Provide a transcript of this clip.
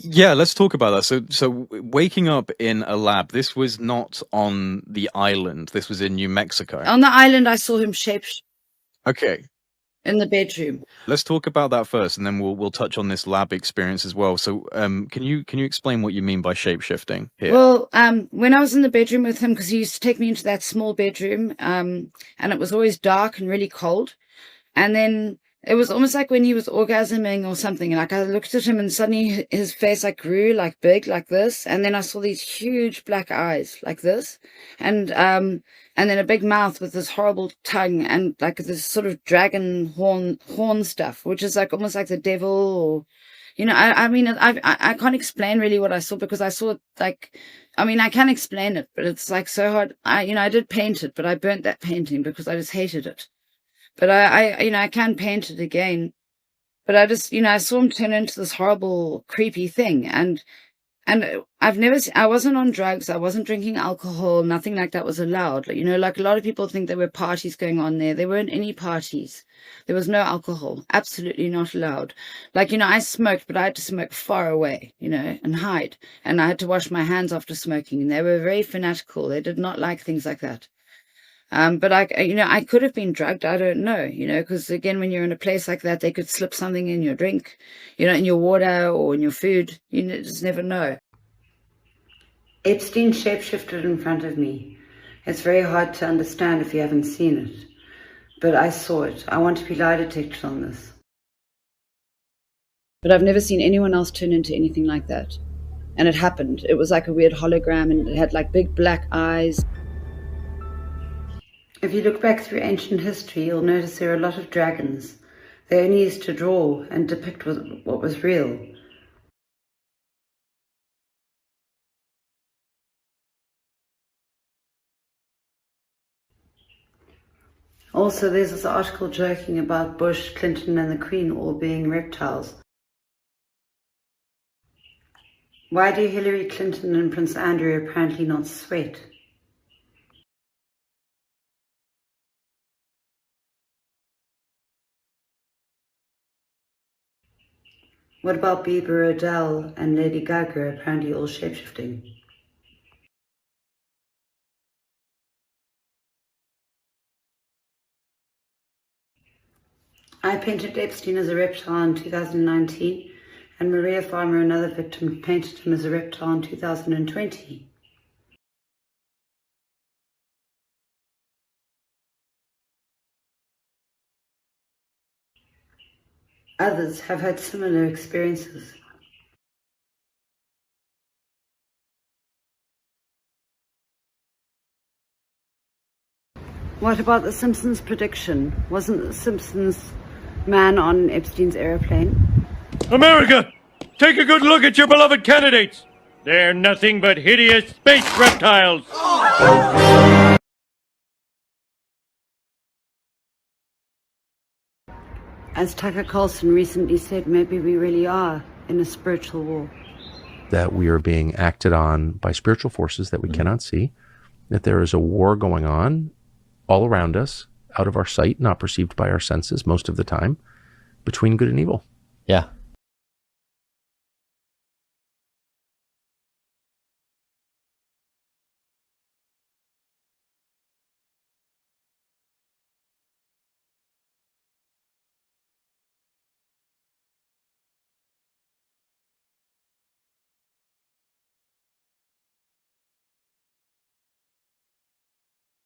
Yeah, let's talk about that. So waking up in a lab, this was not on the island. This was in New Mexico. On the island, I saw him Okay. in the bedroom. Let's talk about that first, and then we'll touch on this lab experience as well. So, can you explain what you mean by shape-shifting here? Well, when I was in the bedroom with him, because he used to take me into that small bedroom, and it was always dark and really cold, and then it was almost like when he was orgasming or something. Like I looked at him, and suddenly his face like grew like big, like this, and then I saw these huge black eyes like this, and then a big mouth with this horrible tongue and like this sort of dragon horn stuff, which is like almost like the devil, or, you know, I mean, I can't explain really what I saw, because I saw it like, I mean, I can explain it, but it's like so hard. I did paint it, but I burnt that painting because I just hated it. But I can paint it again. But I just, I saw him turn into this horrible, creepy thing. And I wasn't on drugs. I wasn't drinking alcohol. Nothing like that was allowed. Like, like a lot of people think there were parties going on there. There weren't any parties. There was no alcohol. Absolutely not allowed. Like, I smoked, but I had to smoke far away, and hide. And I had to wash my hands after smoking. And they were very fanatical. They did not like things like that. But I could have been drugged. I don't know, because again, when you're in a place like that, they could slip something in your drink, in your water or in your food. You just never know. Epstein shapeshifted in front of me. It's very hard to understand if you haven't seen it, but I saw it. I want to be lie detected on this. But I've never seen anyone else turn into anything like that. And it happened. It was like a weird hologram, and it had like big black eyes. If you look back through ancient history, you'll notice there are a lot of dragons. They only used to draw and depict what was real. Also, there's this article joking about Bush, Clinton, and the Queen all being reptiles. Why do Hillary Clinton and Prince Andrew apparently not sweat? What about Bieber, Adele, and Lady Gaga apparently all shapeshifting? I painted Epstein as a reptile in 2019, and Maria Farmer, another victim, painted him as a reptile in 2020. Others have had similar experiences. What about The Simpsons prediction? Wasn't The Simpsons man on Epstein's airplane? America! Take a good look at your beloved candidates! They're nothing but hideous space reptiles! As Tucker Carlson recently said, maybe we really are in a spiritual war. That we are being acted on by spiritual forces that we cannot see, that there is a war going on all around us, out of our sight, not perceived by our senses most of the time, between good and evil. Yeah.